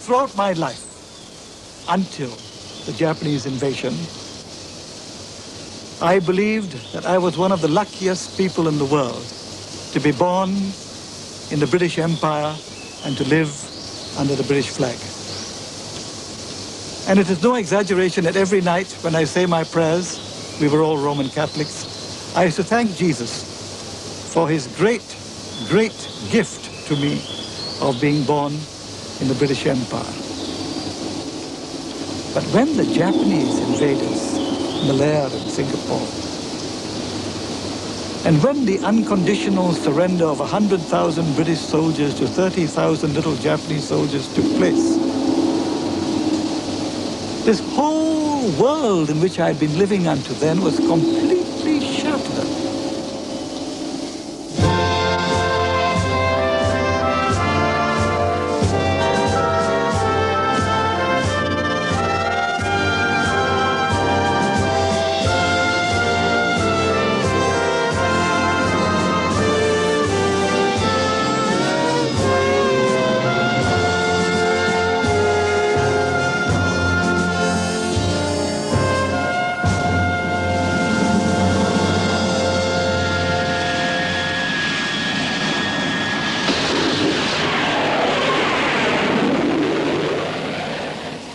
throughout my life, until the Japanese invasion, I believed that I was one of the luckiest people in the world to be born in the British Empire and to live under the British flag. And it is no exaggeration that every night when I say my prayers, we were all Roman Catholics, I used to thank Jesus for his great, great gift to me of being born in the British Empire. But when the Japanese invaded Malaya and Singapore, and when the unconditional surrender of 100,000 British soldiers to 30,000 little Japanese soldiers took place, this whole world in which I had been living until then was completely shattered.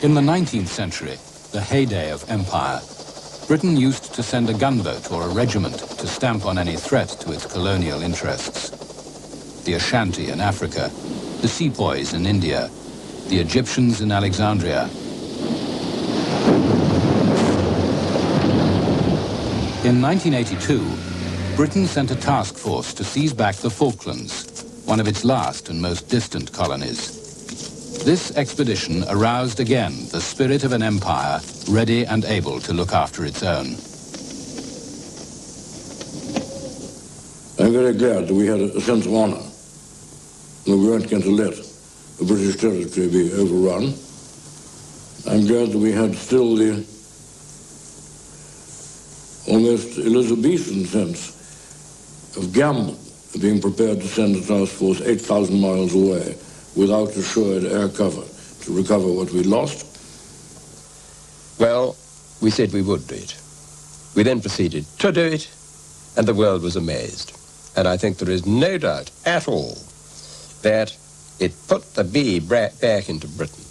In the 19th century, the heyday of empire, Britain used to send a gunboat or a regiment to stamp on any threat to its colonial interests. The Ashanti in Africa, the Sepoys in India, the Egyptians in Alexandria. In 1982, Britain sent a task force to seize back the Falklands, one of its last and most distant colonies. This expedition aroused again the spirit of an empire ready and able to look after its own. I'm very glad that we had a sense of honor, that we weren't going to let the British territory be overrun. I'm glad that we had still the almost Elizabethan sense of gamble, being prepared to send a task force 8,000 miles away without assured air cover to recover what we lost. Well, we said we would do it. We then proceeded to do it, and the world was amazed. And I think there is no doubt at all that it put the bee back into Britain.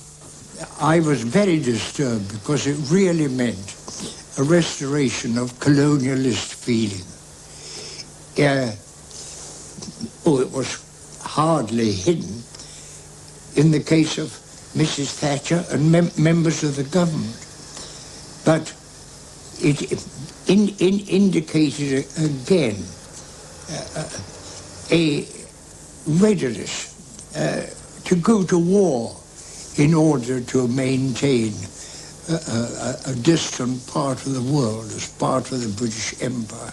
I was very disturbed because it really meant a restoration of colonialist feeling. It was hardly hidden in the case of Mrs. Thatcher and members of the government. But it indicated again a readiness to go to war in order to maintain a distant part of the world as part of the British Empire.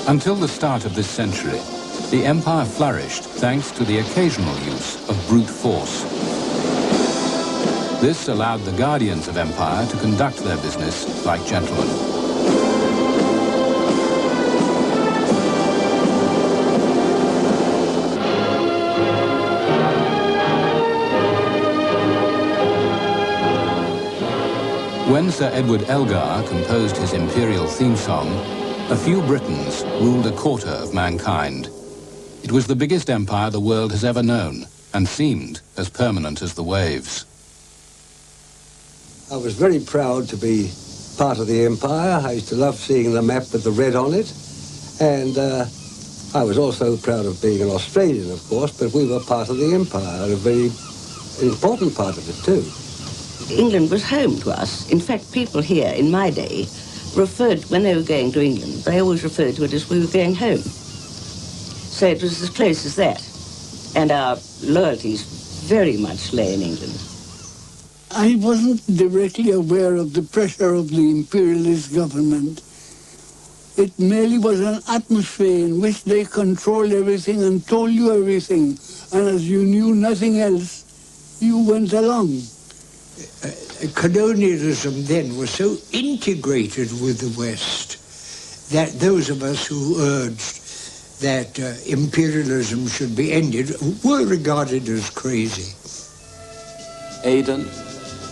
Until the start of this century, the empire flourished thanks to the occasional use of brute force. This allowed the guardians of empire to conduct their business like gentlemen. When Sir Edward Elgar composed his imperial theme song, a few Britons ruled a quarter of mankind. It was the biggest empire the world has ever known, and seemed as permanent as the waves. I was very proud to be part of the empire. I used to love seeing the map with the red on it. And I was also proud of being an Australian, of course, but we were part of the empire, a very important part of it too. England was home to us. In fact, people here in my day referred, when they were going to England, they always referred to it as we were going home. So it was as close as that. And our loyalties very much lay in England. I wasn't directly aware of the pressure of the imperialist government. It merely was an atmosphere in which they controlled everything and told you everything. And as you knew nothing else, you went along. Colonialism then was so integrated with the West that those of us who urged that imperialism should be ended were regarded as crazy. Aden,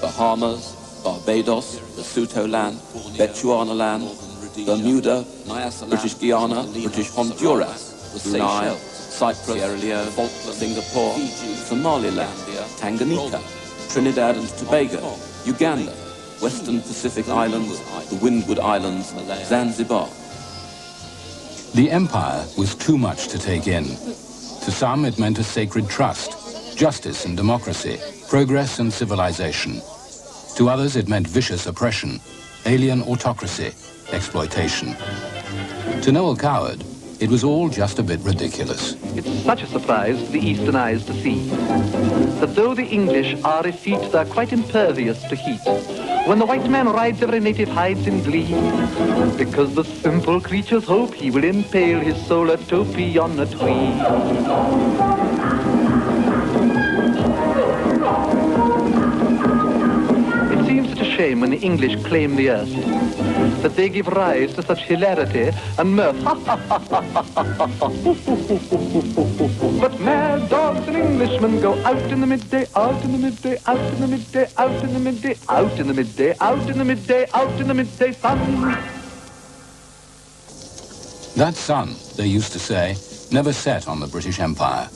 Bahamas, Barbados, Lesotho land, Bechuanaland, Bermuda, British Guiana, British Honduras, Brunei, Cyprus, Sierra Leone, Singapore, Somaliland, Tanganyika, Trinidad and Tobago, Uganda, Western Pacific Islands, the Windward Islands, Zanzibar. The empire was too much to take in. To some, it meant a sacred trust, justice and democracy, progress and civilization. To others, it meant vicious oppression, alien autocracy, exploitation. To Noel Coward, it was all just a bit ridiculous. It's such a surprise to the Eastern eyes to see that though the English are effete, they're quite impervious to heat. When the white man rides every native hides in glee, because the simple creatures hope he will impale his solar topee on a tree. It seems such a shame when the English claim the earth, that they give rise to such hilarity and mirth. But mad dogs and Englishmen go out in the midday, out in the midday, out in the midday, out in the midday, out in the midday, out in the midday, out in the midday sun. That sun, they used to say, never set on the British Empire.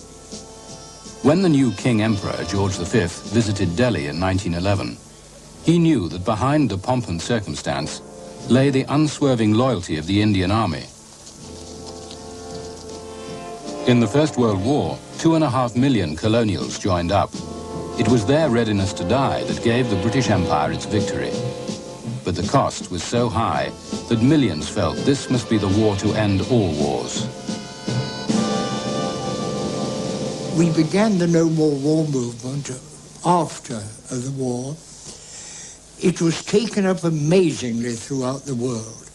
When the new King Emperor, George V, visited Delhi in 1911, he knew that behind the pomp and circumstance lay the unswerving loyalty of the Indian Army. In the First World War, 2.5 million colonials joined up. It was their readiness to die that gave the British Empire its victory. But the cost was so high that millions felt this must be the war to end all wars. We began the No More War movement after the war. It was taken up amazingly throughout the world,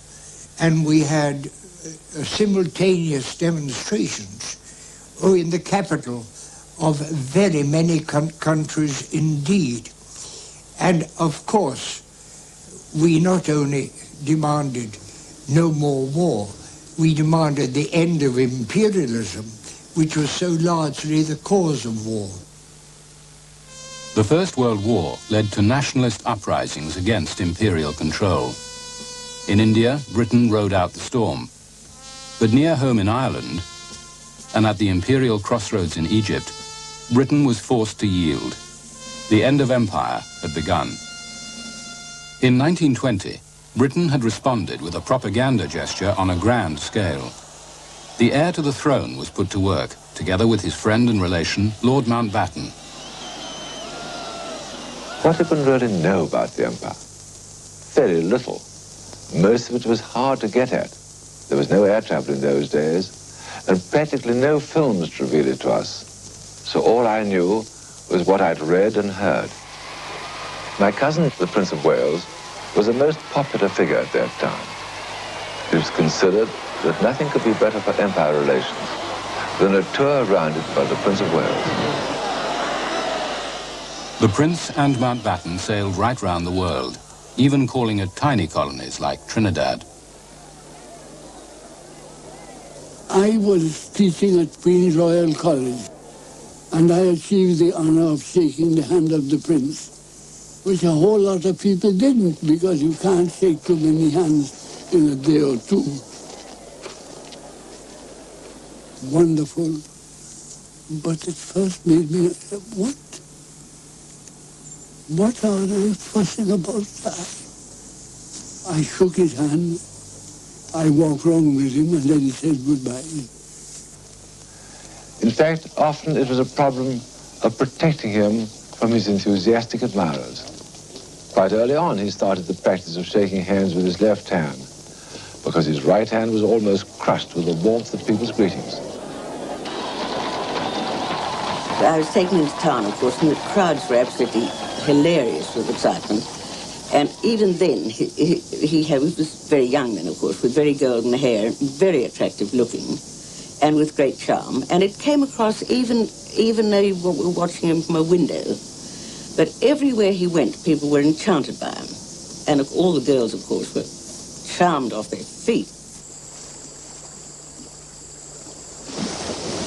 and we had simultaneous demonstrations, in the capital of very many countries indeed. And of course, we not only demanded no more war, we demanded the end of imperialism, which was so largely the cause of war. The First World War led to nationalist uprisings against imperial control. In India, Britain rode out the storm. But near home in Ireland, and at the imperial crossroads in Egypt, Britain was forced to yield. The end of empire had begun. In 1920, Britain had responded with a propaganda gesture on a grand scale. The heir to the throne was put to work, together with his friend and relation, Lord Mountbatten. What did one really know about the empire? Very little. Most of it was hard to get at. There was no air travel in those days, and practically no films to reveal it to us. So all I knew was what I'd read and heard. My cousin, the Prince of Wales, was a most popular figure at that time. It was considered that nothing could be better for empire relations than a tour around it by the Prince of Wales. The Prince and Mountbatten sailed right round the world, even calling at tiny colonies like Trinidad. I was teaching at Queen's Royal College, and I achieved the honor of shaking the hand of the Prince, which a whole lot of people didn't, because you can't shake too many hands in a day or two. Wonderful. But it first made me, what are they fussing about that? I shook his hand, I walked round with him, and then he said goodbye. In fact, often it was a problem of protecting him from his enthusiastic admirers. Quite early on, he started the practice of shaking hands with his left hand, because his right hand was almost crushed with the warmth of people's greetings. I was taken into town, of course, and the crowds were absolutely hilarious with excitement. And even then, he was very young then, of course, with very golden hair, very attractive looking, and with great charm. And it came across even though you were watching him from a window. But everywhere he went, people were enchanted by him. And all the girls, of course, were charmed off their feet.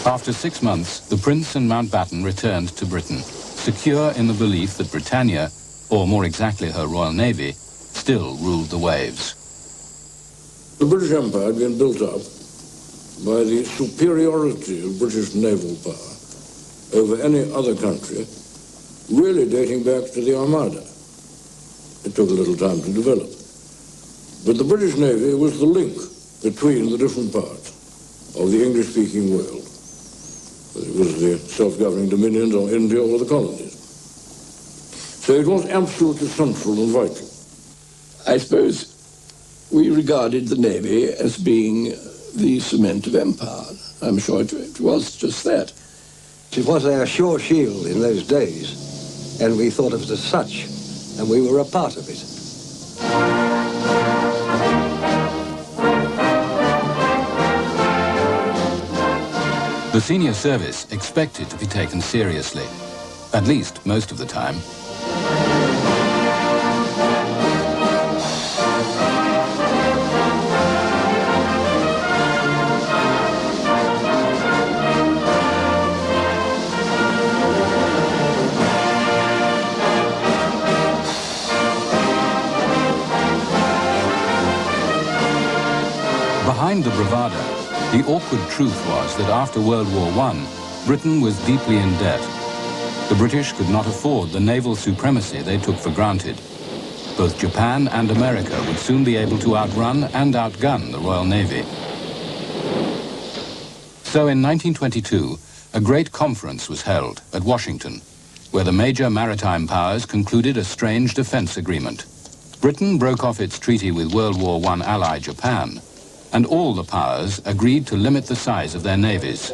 After 6 months, the Prince and Mountbatten returned to Britain, secure in the belief that Britannia, or more exactly her Royal Navy, still ruled the waves. The British Empire had been built up by the superiority of British naval power over any other country, really dating back to the Armada. It took a little time to develop. But the British Navy was the link between the different parts of the English-speaking world. It was the self-governing dominions of India or the colonies. So it was absolutely central and vital. I suppose we regarded the Navy as being the cement of empire. I'm sure it was just that. It was our sure shield in those days, and we thought of it as such, and we were a part of it. The senior service expected to be taken seriously, at least most of the time. Behind the bravado, the awkward truth was that after World War I, Britain was deeply in debt. The British could not afford the naval supremacy they took for granted. Both Japan and America would soon be able to outrun and outgun the Royal Navy. So in 1922, a great conference was held at Washington, where the major maritime powers concluded a strange defense agreement. Britain broke off its treaty with World War I ally Japan, and all the powers agreed to limit the size of their navies.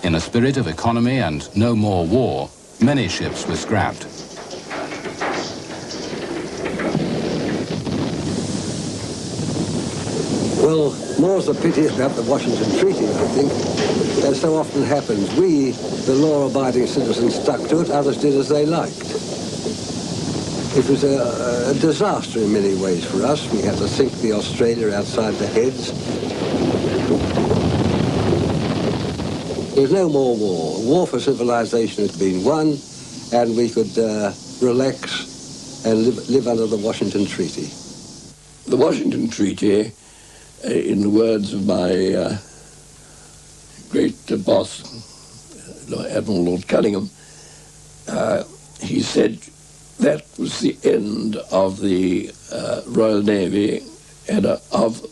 In a spirit of economy and no more war, many ships were scrapped. Well, more's the pity about the Washington Treaty, I think. As so often happens, we, the law-abiding citizens, stuck to it, others did as they liked. It was a disaster in many ways for us. We had to sink the Australia outside the Heads. There was no more war. War for civilization had been won, and we could relax and live under the Washington Treaty. The Washington Treaty, in the words of my great boss, Admiral Lord Cunningham, he said, that was the end of the Royal Navy and of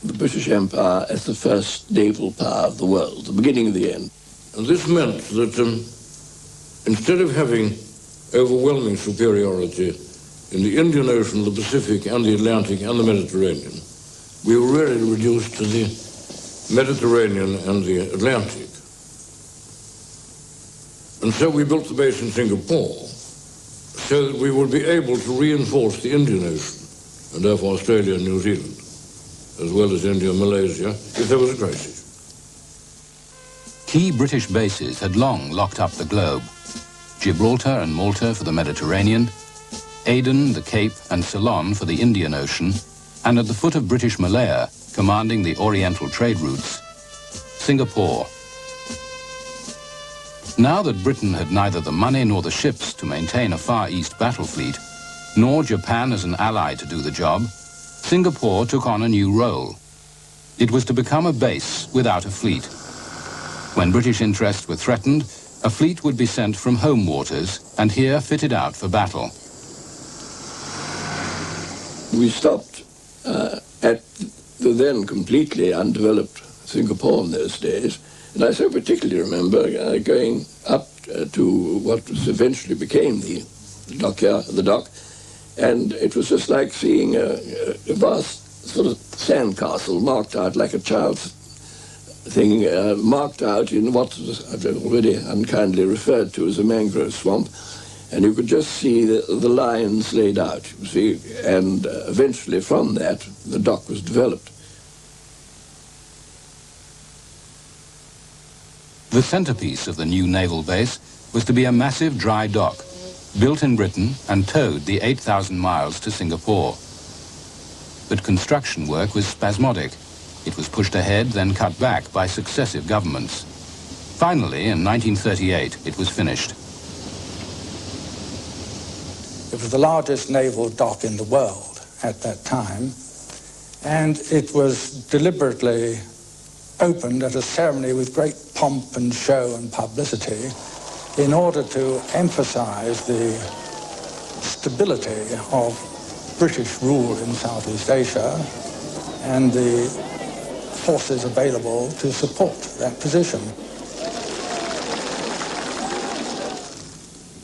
the British Empire as the first naval power of the world, the beginning of the end. And this meant that instead of having overwhelming superiority in the Indian Ocean, the Pacific, and the Atlantic, and the Mediterranean, we were really reduced to the Mediterranean and the Atlantic. And so we built the base in Singapore, so that we would be able to reinforce the Indian Ocean, and therefore Australia and New Zealand, as well as India and Malaysia, if there was a crisis. Key British bases had long locked up the globe. Gibraltar and Malta for the Mediterranean, Aden, the Cape, and Ceylon for the Indian Ocean, and at the foot of British Malaya, commanding the Oriental trade routes, Singapore. Now that Britain had neither the money nor the ships to maintain a Far East battle fleet, nor Japan as an ally to do the job, Singapore took on a new role. It was to become a base without a fleet. When British interests were threatened, a fleet would be sent from home waters and here fitted out for battle. We stopped at the then completely undeveloped Singapore in those days, and I so particularly remember going up to what was eventually became the dock, and it was just like seeing a vast sort of sandcastle marked out like a child's thing, marked out in what I've already unkindly referred to as a mangrove swamp, and you could just see the lines laid out, you see, and eventually from that the dock was developed. The centerpiece of the new naval base was to be a massive dry dock, built in Britain and towed the 8,000 miles to Singapore. But construction work was spasmodic. It was pushed ahead, then cut back by successive governments. Finally, in 1938, it was finished. It was the largest naval dock in the world at that time, and it was deliberately opened at a ceremony with great pomp and show and publicity in order to emphasize the stability of British rule in Southeast Asia and the forces available to support that position.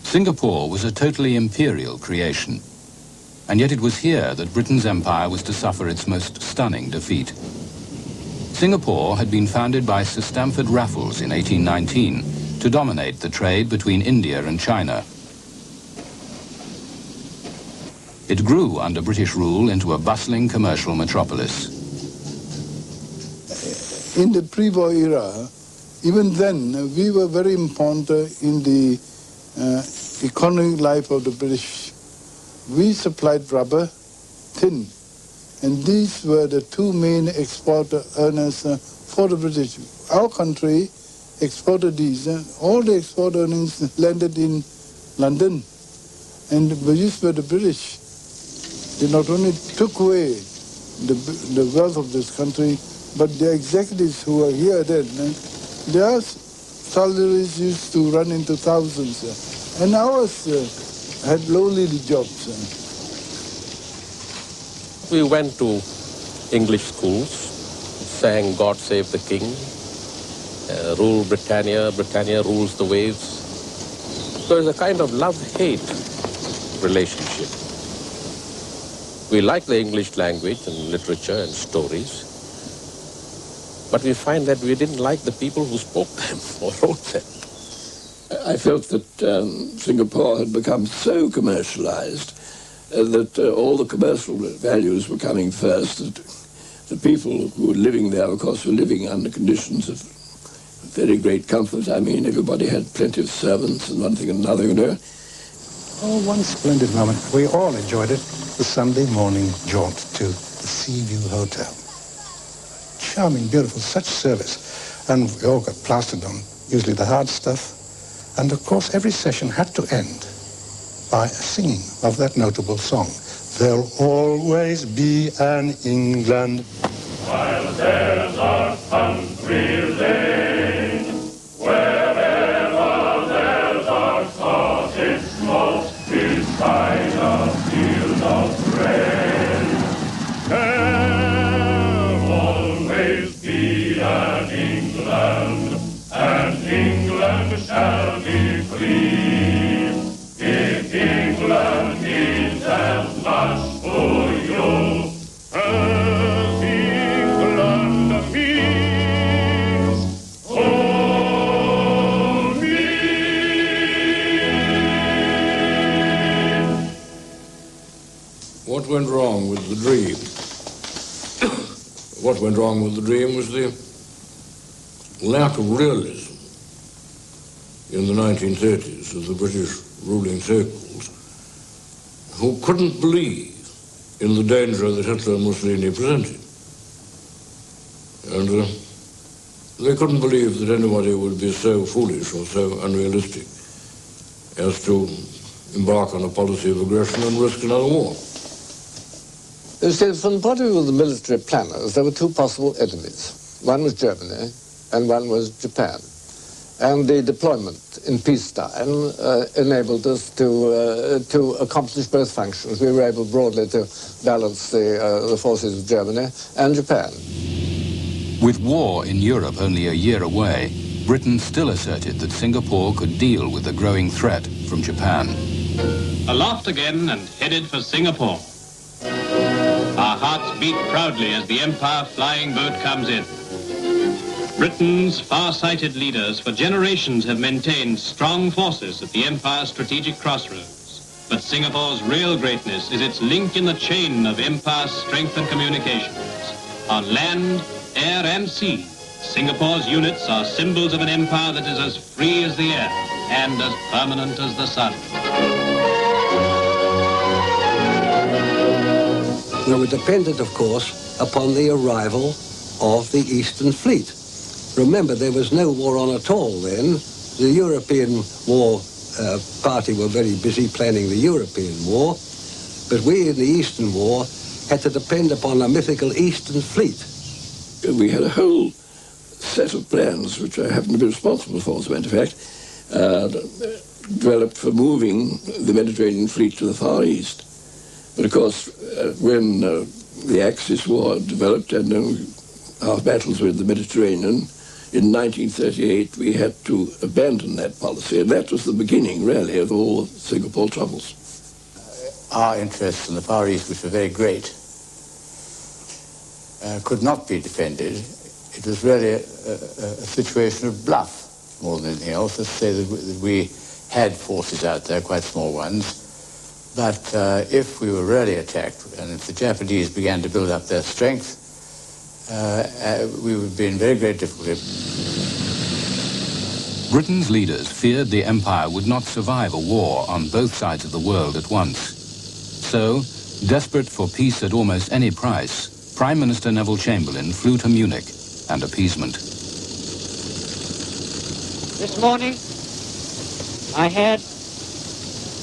Singapore was a totally imperial creation, and yet it was here that Britain's empire was to suffer its most stunning defeat. Singapore had been founded by Sir Stamford Raffles in 1819 to dominate the trade between India and China. It grew under British rule into a bustling commercial metropolis. In the pre-war era, even then, we were very important in the economic life of the British. We supplied rubber, tin, and these were the two main export earners for the British. Our country exported these. All the export earnings landed in London, and these were the British. They not only took away the wealth of this country, but the executives who were here then, their salaries used to run into thousands, and ours had lowly jobs. We went to English schools, sang God Save the King, Rule Britannia, Britannia rules the waves. So it's a kind of love-hate relationship. We like the English language and literature and stories, but we find that we didn't like the people who spoke them or wrote them. I felt that Singapore had become so commercialized that all the commercial values were coming first. That the people who were living there, of course, were living under conditions of very great comfort. I mean, everybody had plenty of servants and one thing and another, you know. Oh, one splendid moment. We all enjoyed it. The Sunday morning jaunt to the Seaview Hotel. Charming, beautiful, such service. And we all got plastered on, usually the hard stuff. And of course, every session had to end by a singing of that notable song. There'll always be an England. While there's a country lane, wherever there's a cottage smoke beside a field of grain, there'll always be an England, and England shall be free. If England needs as much for you as England means for me. What went wrong with the dream? What went wrong with the dream was the lack of realism in the 1930s of the British ruling circles, who couldn't believe in the danger that Hitler and Mussolini presented. And they couldn't believe that anybody would be so foolish or so unrealistic as to embark on a policy of aggression and risk another war. You see, from the point of view of the military planners, there were two possible enemies. One was Germany, and one was Japan. And the deployment in peacetime enabled us to accomplish both functions. We were able broadly to balance the forces of Germany and Japan. With war in Europe only a year away, Britain still asserted that Singapore could deal with the growing threat from Japan. Aloft again and headed for Singapore. Our hearts beat proudly as the Empire flying boat comes in. Britain's far-sighted leaders for generations have maintained strong forces at the Empire's strategic crossroads. But Singapore's real greatness is its link in the chain of Empire's strength and communications. On land, air and sea, Singapore's units are symbols of an empire that is as free as the air and as permanent as the sun. We were dependent, of course, upon the arrival of the Eastern Fleet. Remember, there was no war on at all then. The European war party were very busy planning the European war, but we in the Eastern War had to depend upon a mythical Eastern Fleet. We had a whole set of plans, which I happen to be responsible for, as a matter of fact, developed for moving the Mediterranean fleet to the Far East. But of course, when the Axis War developed and our battles with the Mediterranean, in 1938 we had to abandon that policy, and that was the beginning, really, of all Singapore troubles. Our interests in the Far East, which were very great, could not be defended. It was really a situation of bluff more than anything else. Let's say that we had forces out there, quite small ones, but if we were really attacked and if the Japanese began to build up their strength, we would be in very great difficulty. Britain's leaders feared the empire would not survive a war on both sides of the world at once. So, desperate for peace at almost any price, Prime Minister Neville Chamberlain flew to Munich and appeasement. This morning, I had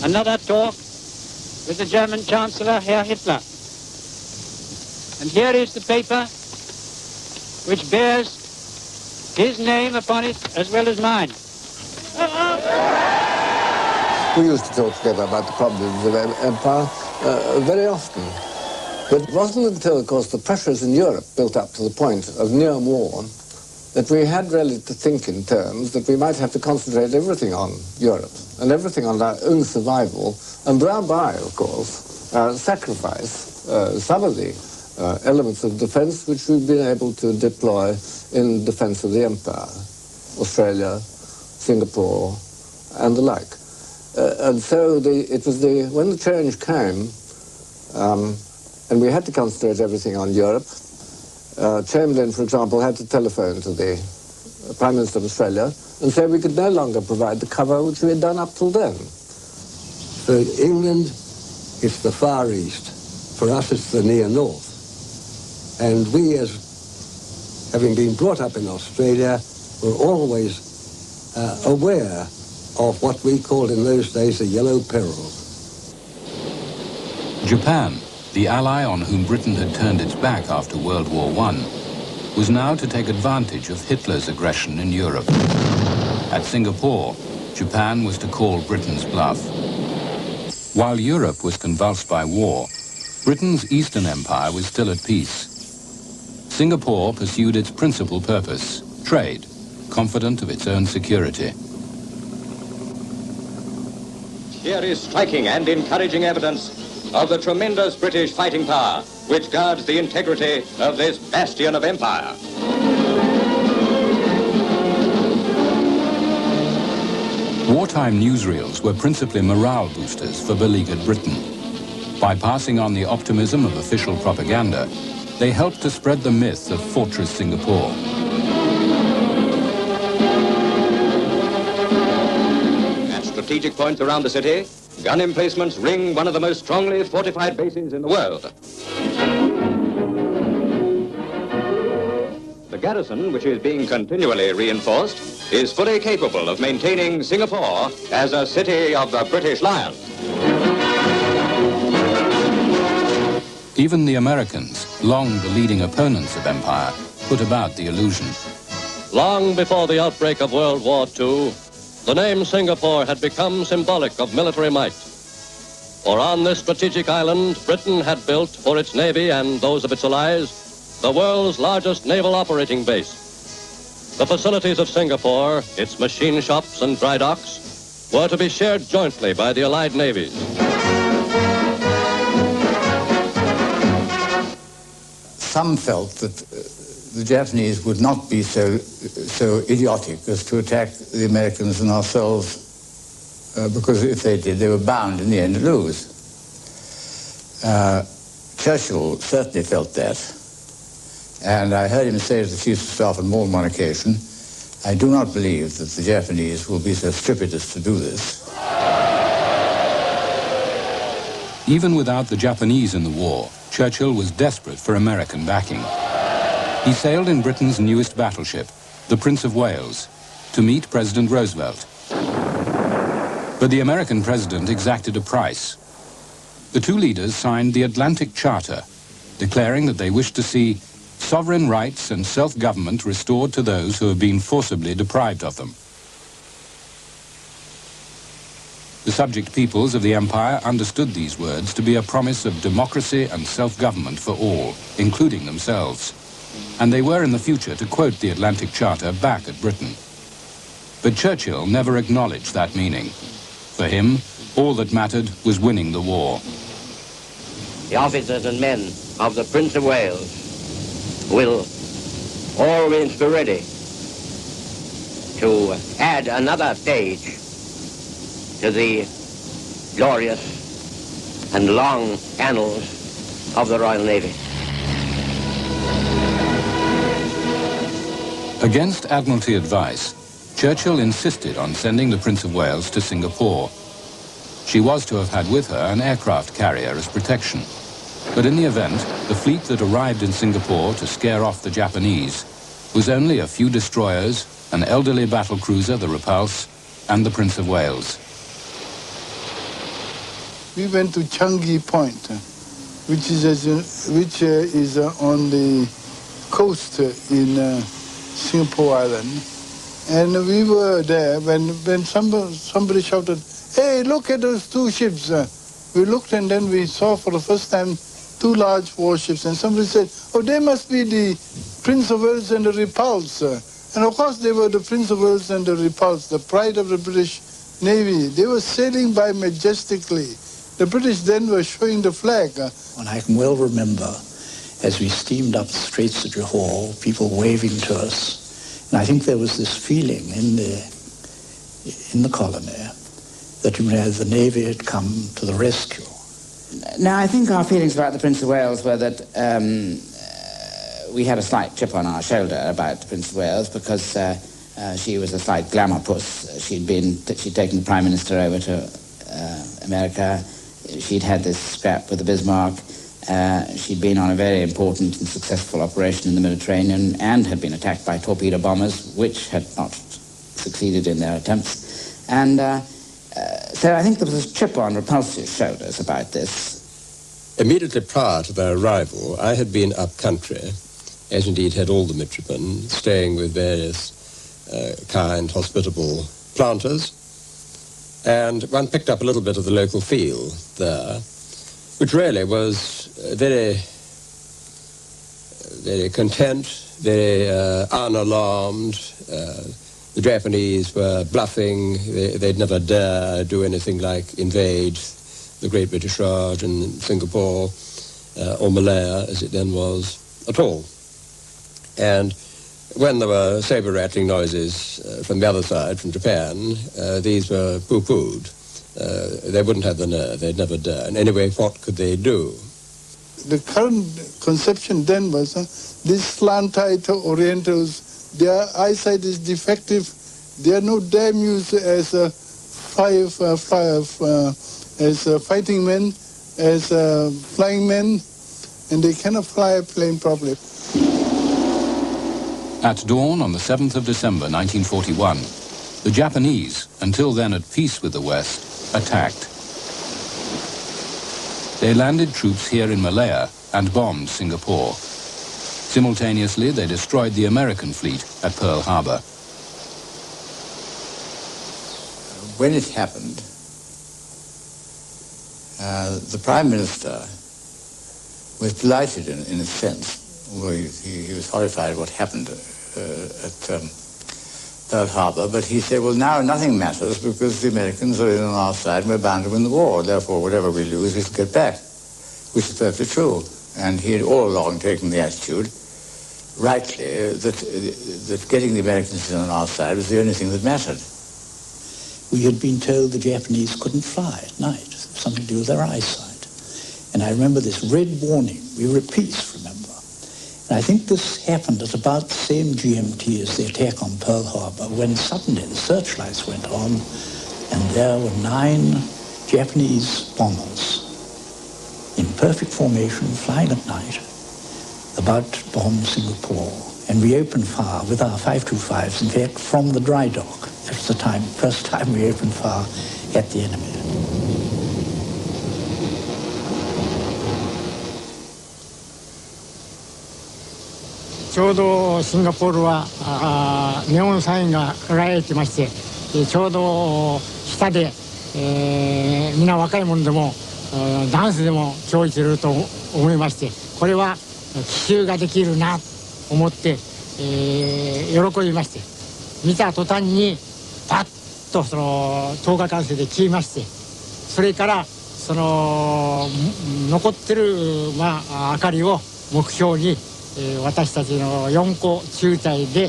another talk with the German Chancellor, Herr Hitler. And here is the paper which bears his name upon it as well as mine. We used to talk together about the problems of the empire very often. But it wasn't until, of course, the pressures in Europe built up to the point of near war that we had really to think in terms that we might have to concentrate everything on Europe and everything on our own survival, and thereby, of course, sacrifice some of the elements of defense which we've been able to deploy in defense of the empire, Australia, Singapore, and the like. And so it was when the change came, and we had to concentrate everything on Europe, Chamberlain, for example, had to telephone to the Prime Minister of Australia and say we could no longer provide the cover which we had done up till then. For England, it's the Far East. For us, it's the near north. And we, as having been brought up in Australia, were always aware of what we called in those days the Yellow Peril. Japan, the ally on whom Britain had turned its back after World War I, was now to take advantage of Hitler's aggression in Europe. At Singapore, Japan was to call Britain's bluff. While Europe was convulsed by war, Britain's Eastern Empire was still at peace. Singapore pursued its principal purpose, trade, confident of its own security. Here is striking and encouraging evidence of the tremendous British fighting power which guards the integrity of this bastion of empire. Wartime newsreels were principally morale boosters for beleaguered Britain. By passing on the optimism of official propaganda, they helped to spread the myth of Fortress Singapore. At strategic points around the city, gun emplacements ring one of the most strongly fortified bases in the world. The garrison, which is being continually reinforced, is fully capable of maintaining Singapore as a city of the British Lion. Even the Americans, long the leading opponents of empire, put about the illusion. Long before the outbreak of World War II, the name Singapore had become symbolic of military might. For on this strategic island, Britain had built for its navy and those of its allies the world's largest naval operating base. The facilities of Singapore, its machine shops and dry docks, were to be shared jointly by the allied navies. Some felt that the Japanese would not be so idiotic as to attack the Americans and ourselves, because if they did, they were bound in the end to lose. Churchill certainly felt that, and I heard him say to the Chief of Staff on more than one occasion, I do not believe that the Japanese will be so stupid as to do this. Even without the Japanese in the war, Churchill was desperate for American backing. He sailed in Britain's newest battleship, the Prince of Wales, to meet President Roosevelt. But the American president exacted a price. The two leaders signed the Atlantic Charter, declaring that they wished to see sovereign rights and self-government restored to those who have been forcibly deprived of them. The subject peoples of the empire understood these words to be a promise of democracy and self-government for all, including themselves. And they were in the future to quote the Atlantic Charter back at Britain. But Churchill never acknowledged that meaning. For him, all that mattered was winning the war. The officers and men of the Prince of Wales will always be ready to add another stage to the glorious and long annals of the Royal Navy. Against Admiralty advice, Churchill insisted on sending the Prince of Wales to Singapore. She was to have had with her an aircraft carrier as protection. But in the event, the fleet that arrived in Singapore to scare off the Japanese was only a few destroyers, an elderly battlecruiser, the Repulse, and the Prince of Wales. We went to Changi Point, which is on the coast in Singapore Island. And we were there when somebody shouted, "Hey, look at those two ships." We looked and then we saw for the first time two large warships. And somebody said, "Oh, they must be the Prince of Wales and the Repulse." And of course they were the Prince of Wales and the Repulse, the pride of the British Navy. They were sailing by majestically. The British then were showing the flag. And I can well remember, as we steamed up the Straits of Johor, people waving to us. And I think there was this feeling in the colony that, you know, the Navy had come to the rescue. Now, I think our feelings about the Prince of Wales were that we had a slight chip on our shoulder about the Prince of Wales because she was a slight glamour puss. She'd taken the Prime Minister over to America. She'd had this scrap with the Bismarck. She'd been on a very important and successful operation in the Mediterranean and had been attacked by torpedo bombers, which had not succeeded in their attempts. And so I think there was a chip on Repulse's shoulders about this. Immediately prior to their arrival, I had been up country, as indeed had all the midshipmen, staying with various kind, hospitable planters, and one picked up a little bit of the local feel there, which really was very, very content, very unalarmed. The Japanese were bluffing. They'd never dare do anything like invade the Great British Raj in Singapore, or Malaya, as it then was, at all. And when there were saber-rattling noises from the other side, from Japan, these were pooh-poohed. They wouldn't have the nerve. They'd never dare. And anyway, what could they do? The current conception then was these slant-eyed Orientals, their eyesight is defective. They are no damn use as fighting men, as flying men, and they cannot fly a plane properly. At dawn on the 7th of December 1941, the Japanese, until then at peace with the West, attacked. They landed troops here in Malaya and bombed Singapore. Simultaneously, they destroyed the American fleet at Pearl Harbor. When it happened, the Prime Minister was delighted in a sense. Well, he was horrified at what happened at Pearl Harbor, but he said, well, now nothing matters because the Americans are in on our side and we're bound to win the war. Therefore, whatever we lose, we shall get back, which is perfectly true. And he had all along taken the attitude, rightly, that getting the Americans in on our side was the only thing that mattered. We had been told the Japanese couldn't fly at night, something to do with their eyesight. And I remember this red warning, we were at peace, remember. And I think this happened at about the same GMT as the attack on Pearl Harbor, when suddenly the searchlights went on, and there were 9 Japanese bombers in perfect formation, flying at night, about to bomb Singapore. And we opened fire with our 525s, in fact, from the dry dock. That's the first time we opened fire at the enemy.ちょうどシンガポールはネオンサインが輝いてまして、ちょうど下で、皆若い者でもダンスでも興じていると思いまして、これは奇襲ができるなと思って、喜びまして、見た途端にパッとその灯火管制で消えまして、それからその残ってる、明かりを目標に、私たちの4個中隊で、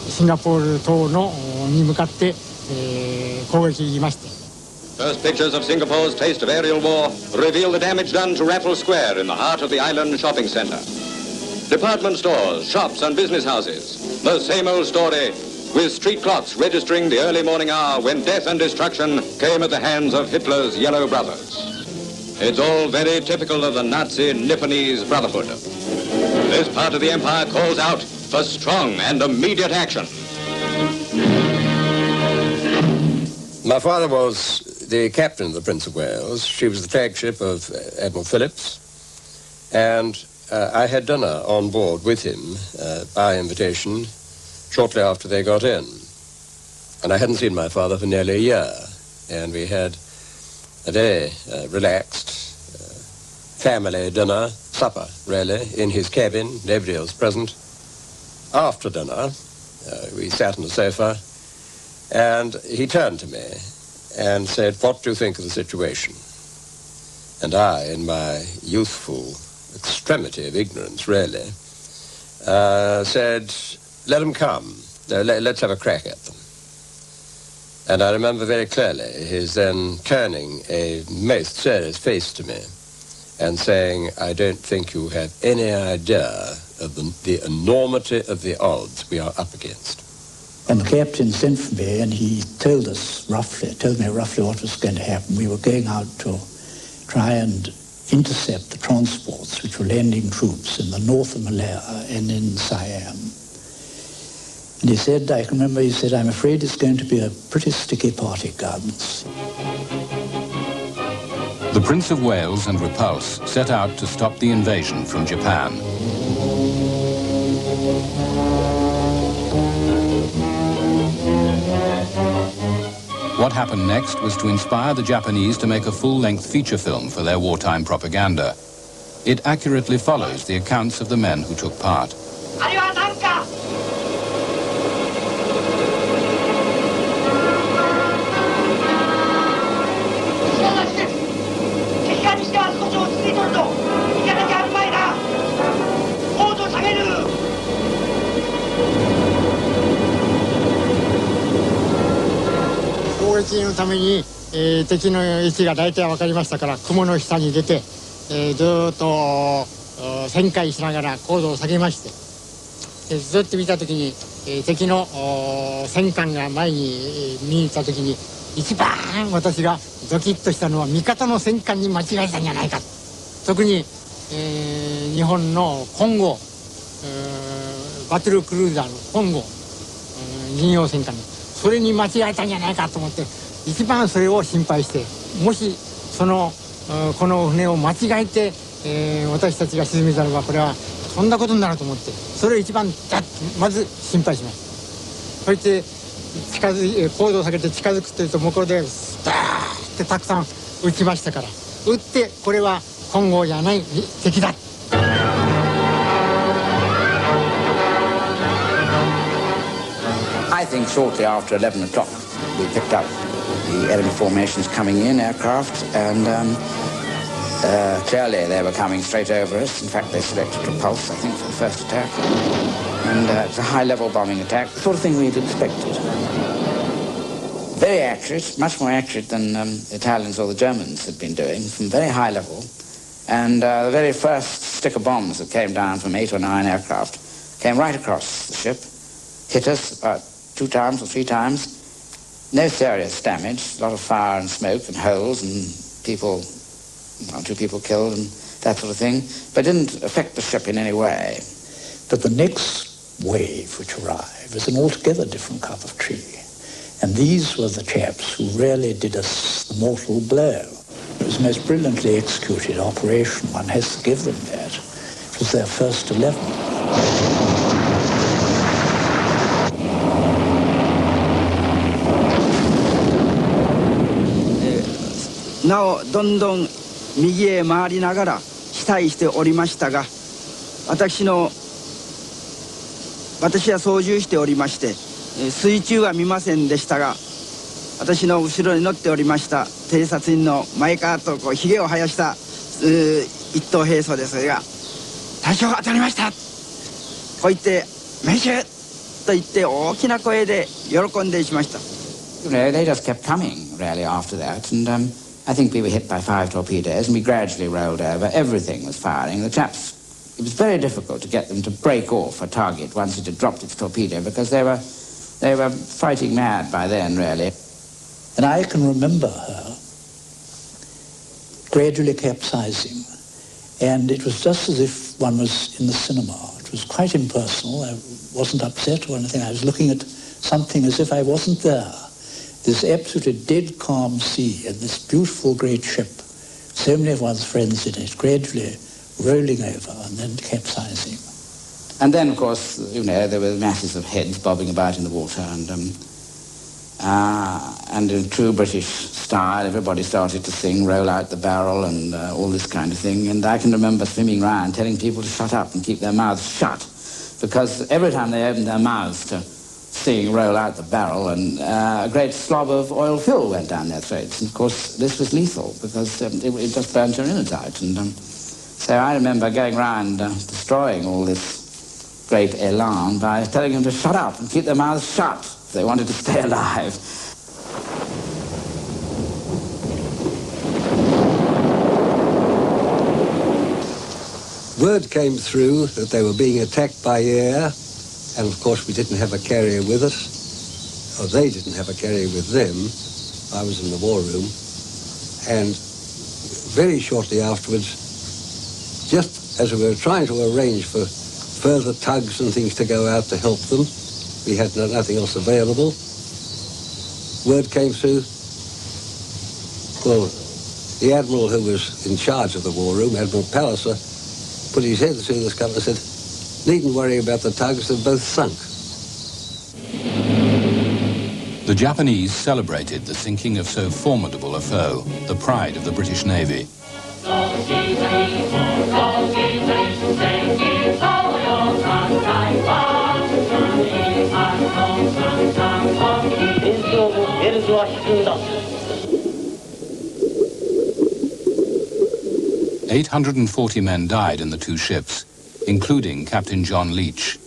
シンガポール島に向かって、攻撃に行きまして。First pictures of Singapore's taste of aerial war reveal the damage done to Raffles Square in the heart of the island shopping centre. Department stores, shops and business houses. The same old story, with street clocks registering the early morning hour when death and destruction came at the hands of Hitler's yellow brothers. It's all very typical of the Nazi Nipponese Brotherhood. This part of the empire calls out for strong and immediate action. My father was the captain of the Prince of Wales. She was the flagship of Admiral Phillips. And I had dinner on board with him by invitation shortly after they got in. And I hadn't seen my father for nearly a year. And we had a very relaxed family dinner, supper, really, in his cabin. Nobody else present. After dinner, we sat on the sofa, and he turned to me and said, "What do you think of the situation?" And I, in my youthful extremity of ignorance, really, said, "Let them come. Let's have a crack at them." And I remember very clearly his then turning a most serious face to me and saying, "I don't think you have any idea of the enormity of the odds we are up against." And the captain sent for me, and he told me roughly what was going to happen. We were going out to try and intercept the transports which were landing troops in the north of Malaya and in Siam. And he said, I can remember, he said, "I'm afraid it's going to be a pretty sticky party, Gardens." The Prince of Wales and Repulse set out to stop the invasion from Japan. What happened next was to inspire the Japanese to make a full-length feature film for their wartime propaganda. It accurately follows the accounts of the men who took part.攻撃のために、敵の位置が大体分かりましたから、雲の下に出て、ずっと旋回しながら高度を下げまして、ずっと見た時に、敵の戦艦が前に見に行った時に、一番私がドキッとしたのは味方の戦艦に間違えたんじゃないか。特に、日本の本郷、バトルクルーザーの本郷、軍用戦艦のそれに間違えたんじゃないかと思って、一番それを心配して、もしこの船を間違えて、私たちが沈めたらば、これはそんなことになると思って、それを一番まず心配します。そして高度を下げて近づくというと、向こうでスターってたくさん撃ちましたから、撃ってこれは本郷じゃない敵だ。I think shortly after 11 o'clock we picked up the enemy formations coming in, aircraft, and clearly they were coming straight over us. In fact, they selected Repulse, I think, for the first attack. And it's a high-level bombing attack, the sort of thing we'd expected. Very accurate, much more accurate than the Italians or the Germans had been doing, from very high level. And the very first stick of bombs that came down from 8 or 9 aircraft came right across the ship, hit us about 2 times or 3 times. No serious damage, a lot of fire and smoke and holes and people, 1 or 2 people killed and that sort of thing, but didn't affect the ship in any way. But the next wave which arrived was an altogether different cup of tea. And these were the chaps who really did us the mortal blow. It was a most brilliantly executed operation. One has to give them that. It was their first 11. Now, どんどん右へ回りながら支配しておりましたが、私は操縦しておりまして、水中は見ませんでしたが、私の後ろに乗っておりました偵察員の前からとこうひげを生やした一等兵曹ですが、大将当たりました、こう言って命中と言って大きな声で喜んでしました。You know, they just kept coming really after that, and I think we were hit by 5 torpedoes, and we gradually rolled over. Everything was firing. The chaps, it was very difficult to get them to break off a target once it had dropped its torpedo, because they were fighting mad by then, really. And I can remember her gradually capsizing, and it was just as if one was in the cinema. It was quite impersonal. I wasn't upset or anything. I was looking at something as if I wasn't there. This absolutely dead calm sea and this beautiful great ship, so many of one's friends in it, gradually rolling over and then capsizing. And then, of course, you know, there were masses of heads bobbing about in the water, and in true British style, everybody started to sing "Roll Out the Barrel" and all this kind of thing. And I can remember swimming round telling people to shut up and keep their mouths shut, because every time they opened their mouths to sing "Roll Out the Barrel," and a great slob of oil fuel went down their throats. And of course, this was lethal, because it just burnt your innards out. And so I remember going round destroying all this great elan by telling them to shut up and keep their mouths shut if they wanted to stay alive. Word came through that they were being attacked by air, and of course we didn't have a carrier with us, or they didn't have a carrier with them. I was in the war room, and very shortly afterwards, just as we were trying to arrange for further tugs and things to go out to help them, we had nothing else available. Word came through, well, the Admiral who was in charge of the war room, Admiral Palliser, put his head through the scuttle and said, "Needn't worry about the tugs, they've both sunk." The Japanese celebrated the sinking of so formidable a foe, the pride of the British Navy. "840 men died in the two ships, including Captain John Leach.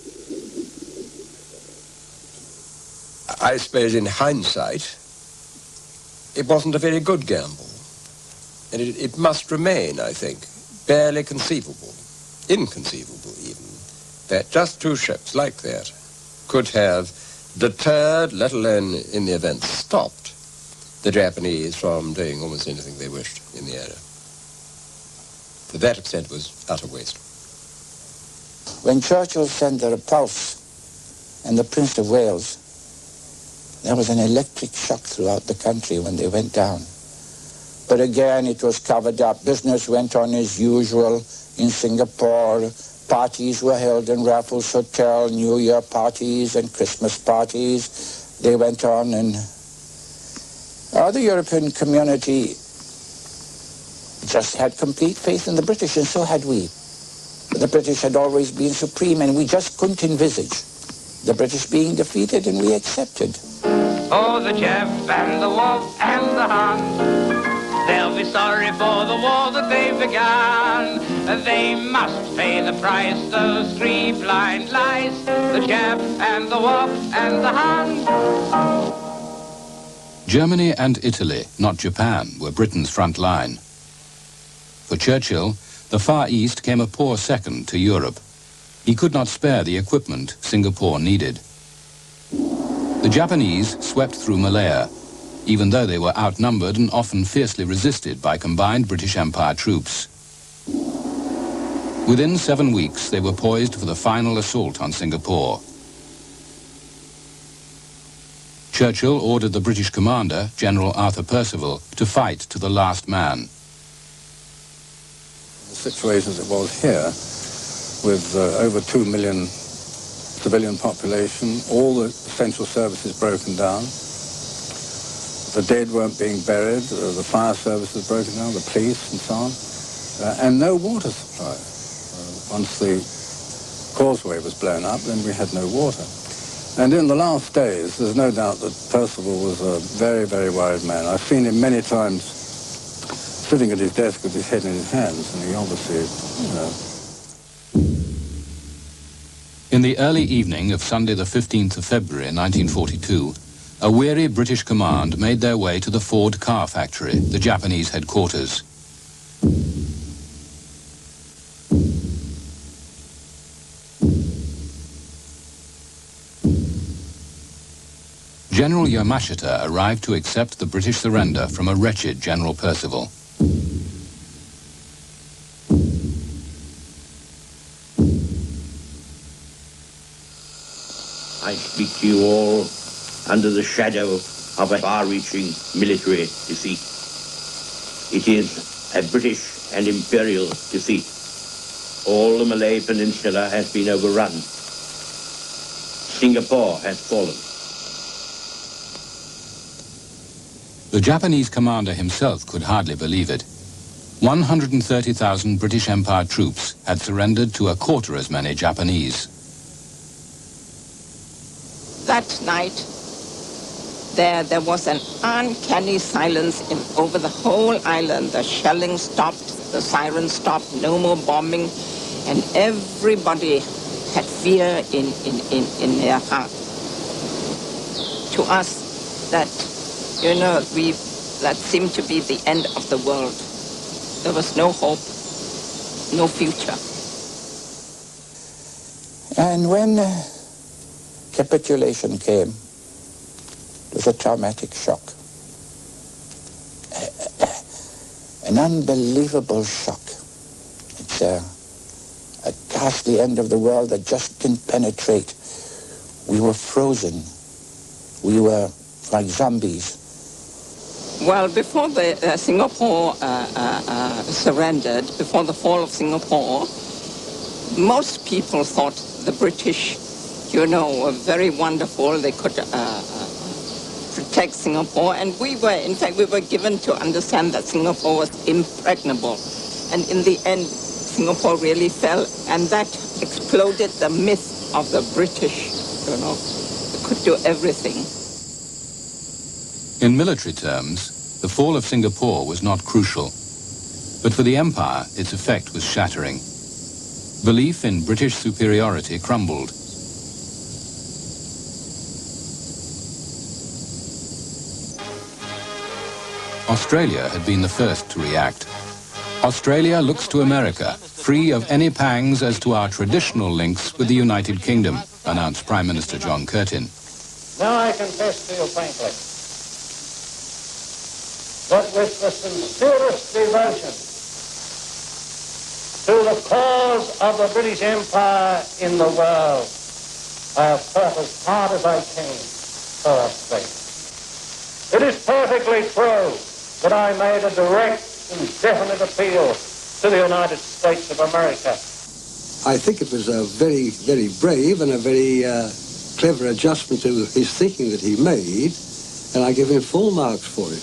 I suppose in hindsight, it wasn't a very good gamble. And it must remain, I think, barely conceivable, inconceivable even, that just two ships like that could have deterred, let alone in the event stopped, the Japanese from doing almost anything they wished in the area. To that extent, it was utter waste. When Churchill sent the Repulse and the Prince of Wales, there was an electric shock throughout the country when they went down. But again, it was covered up. Business went on as usual in Singapore. Parties were held in Raffles Hotel, New Year parties and Christmas parties. They went on, and the European community just had complete faith in the British, and so had we. The British had always been supreme, and we just couldn't envisage the British being defeated, and we accepted. Oh, the Jap and the Wolf and the Hun, they'll be sorry for the war that they've begun. They must pay the price, those three blind lies, the Jap and the Wolf and the Hun. Germany and Italy, not Japan, were Britain's front line. For Churchill, the Far East came a poor second to Europe. He could not spare the equipment Singapore needed. The Japanese swept through Malaya, even though they were outnumbered and often fiercely resisted by combined British Empire troops. Within 7 weeks, they were poised for the final assault on Singapore. Churchill ordered the British commander, General Arthur Percival, to fight to the last man. The situation as it was here, with over 2 million civilian population, all the essential services broken down, the dead weren't being buried, the fire service was broken down, the police and so on, and no water supply. Once the causeway was blown up, then we had no water. And in the last days, there's no doubt that Percival was a very, very worried man. I've seen him many times sitting at his desk with his head in his hands, and he obviously, In the early evening of Sunday the 15th of February 1942, a weary British command made their way to the Ford car factory, the Japanese headquarters. General Yamashita arrived to accept the British surrender from a wretched General Percival. I speak to you all under the shadow of a far-reaching military defeat. It is a British and Imperial defeat. All the Malay Peninsula has been overrun. Singapore has fallen. The Japanese commander himself could hardly believe it. 130,000 British Empire troops had surrendered to a quarter as many Japanese. That night, there was an uncanny silence over the whole island. The shelling stopped, the sirens stopped, no more bombing, and everybody had fear in their heart. To us, that seemed to be the end of the world. There was no hope, no future. And when capitulation came, it was a traumatic shock. An unbelievable shock. It's a ghastly end of the world that just didn't penetrate. We were frozen. We were like zombies. Well, before the Singapore surrendered, before the fall of Singapore, most people thought the British, were very wonderful. They could protect Singapore, and we were given to understand that Singapore was impregnable. And in the end, Singapore really fell, and that exploded the myth of the British, they could do everything. In military terms, the fall of Singapore was not crucial, but for the empire, its effect was shattering. Belief in British superiority crumbled. Australia had been the first to react. Australia looks to America, free of any pangs as to our traditional links with the United Kingdom, announced Prime Minister John Curtin. Now I confess to you frankly that with the sincerest devotion to the cause of the British Empire in the world, I have fought as hard as I can for Australia. It is perfectly true that I made a direct and definite appeal to the United States of America. I think it was a very, very brave and a very clever adjustment to his thinking that he made, and I give him full marks for it.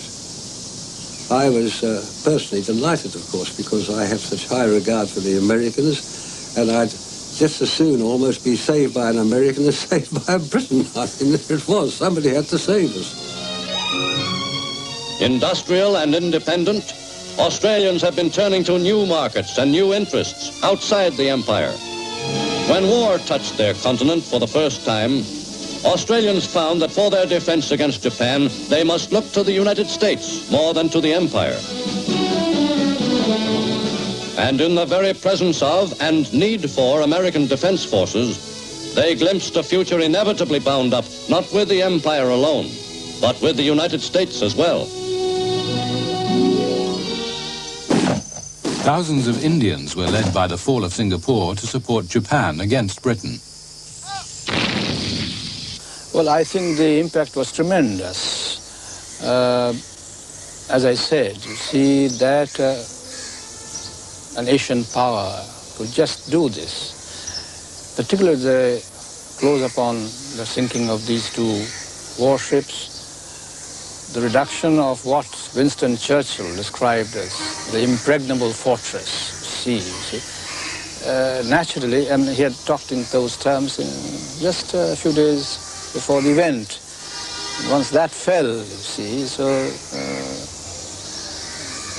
I was personally delighted, of course, because I have such high regard for the Americans, and I'd just as soon almost be saved by an American as saved by a Briton. I mean, there it was. Somebody had to save us. Industrial and independent, Australians have been turning to new markets and new interests outside the empire. When war touched their continent for the first time, Australians found that for their defense against Japan, they must look to the United States more than to the empire. And in the very presence of and need for American defense forces, they glimpsed a future inevitably bound up not with the empire alone, but with the United States as well. Thousands of Indians were led by the fall of Singapore to support Japan against Britain. Well, I think the impact was tremendous. As I said, you see that an Asian power could just do this, particularly the close upon the sinking of these two warships, the reduction of what Winston Churchill described as the impregnable fortress sea, you see. Naturally, and he had talked in those terms just a few days before the event. Once that fell, you see, so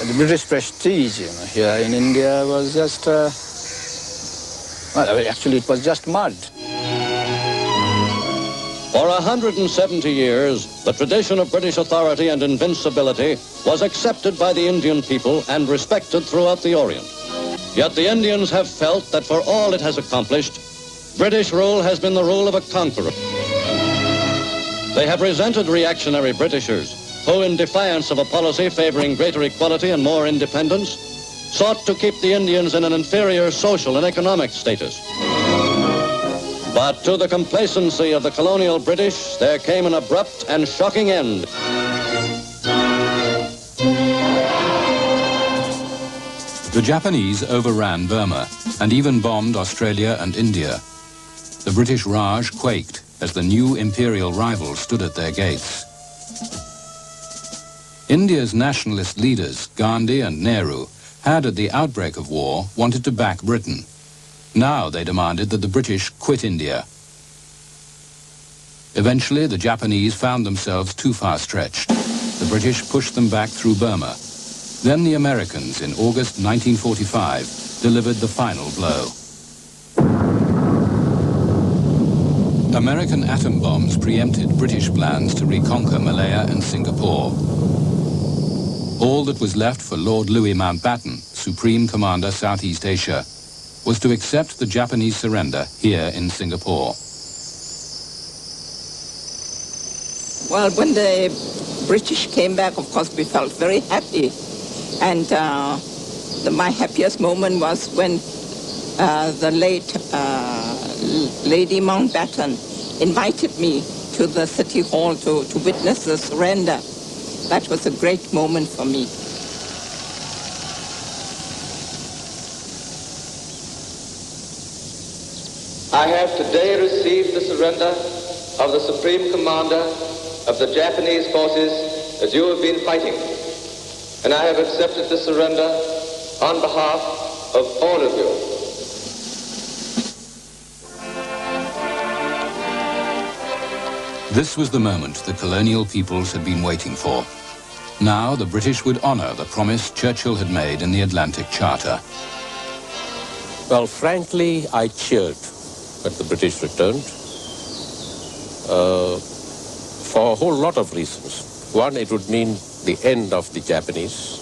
the British prestige, here in India was just, well, actually it was just mud. For 170 years, the tradition of British authority and invincibility was accepted by the Indian people and respected throughout the Orient. Yet the Indians have felt that for all it has accomplished, British rule has been the rule of a conqueror. They have resented reactionary Britishers who, in defiance of a policy favoring greater equality and more independence, sought to keep the Indians in an inferior social and economic status. But to the complacency of the colonial British, there came an abrupt and shocking end. The Japanese overran Burma and even bombed Australia and India. The British Raj quaked as the new imperial rivals stood at their gates. India's nationalist leaders, Gandhi and Nehru, had at the outbreak of war wanted to back Britain. Now they demanded that the British quit India. Eventually, the Japanese found themselves too far stretched. The British pushed them back through Burma. Then the Americans, in August 1945, delivered the final blow. American atom bombs preempted British plans to reconquer Malaya and Singapore. All that was left for Lord Louis Mountbatten, Supreme Commander Southeast Asia, was to accept the Japanese surrender here in Singapore. Well, when the British came back, of course, we felt very happy. And my happiest moment was when the late Lady Mountbatten invited me to the City Hall to witness the surrender. That was a great moment for me. I have today received the surrender of the Supreme Commander of the Japanese forces as you have been fighting. And I have accepted the surrender on behalf of all of you. This was the moment the colonial peoples had been waiting for. Now the British would honor the promise Churchill had made in the Atlantic Charter. Well, frankly, I cheered when the British returned for a whole lot of reasons. One, it would mean the end of the Japanese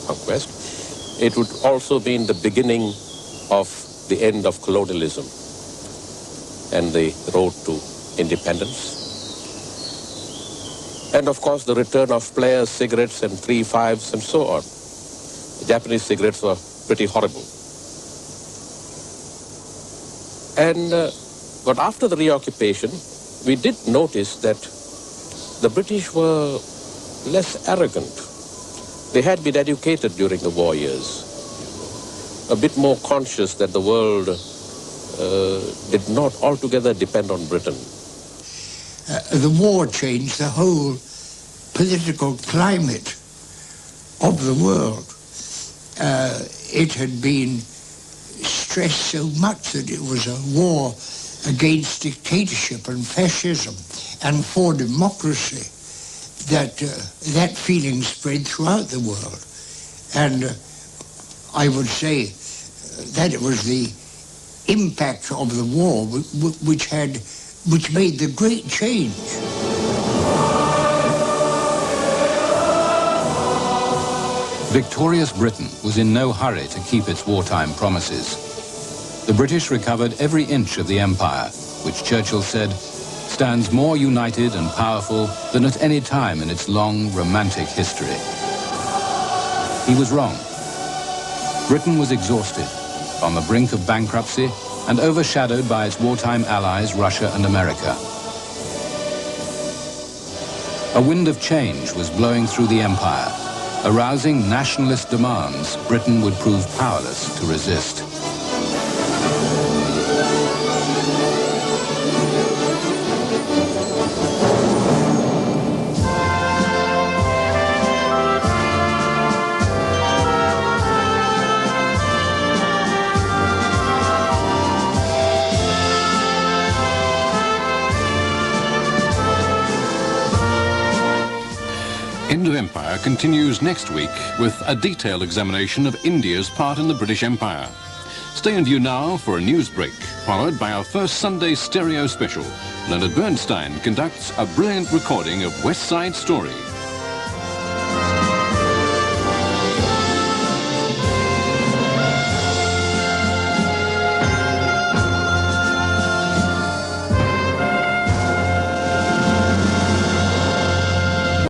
conquest. It would also mean the beginning of the end of colonialism and the road to independence. And of course, the return of players, cigarettes, and 3-5s, and so on. The Japanese cigarettes were pretty horrible. But after the reoccupation, we did notice that the British were less arrogant. They had been educated during the war years, a bit more conscious that the world did not altogether depend on Britain. The war changed the whole political climate of the world. It had been stressed so much that it was a war against dictatorship and fascism and for democracy, that that feeling spread throughout the world. And I would say that it was the impact of the war which made the great change. Victorious Britain was in no hurry to keep its wartime promises. The British recovered every inch of the empire, which Churchill said stands more united and powerful than at any time in its long, romantic history. He was wrong. Britain was exhausted, on the brink of bankruptcy, and overshadowed by its wartime allies, Russia and America. A wind of change was blowing through the empire. Arousing nationalist demands, Britain would prove powerless to resist. End of Empire continues next week with a detailed examination of India's part in the British Empire. Stay in view now for a news break, followed by our first Sunday stereo special. Leonard Bernstein conducts a brilliant recording of West Side Story.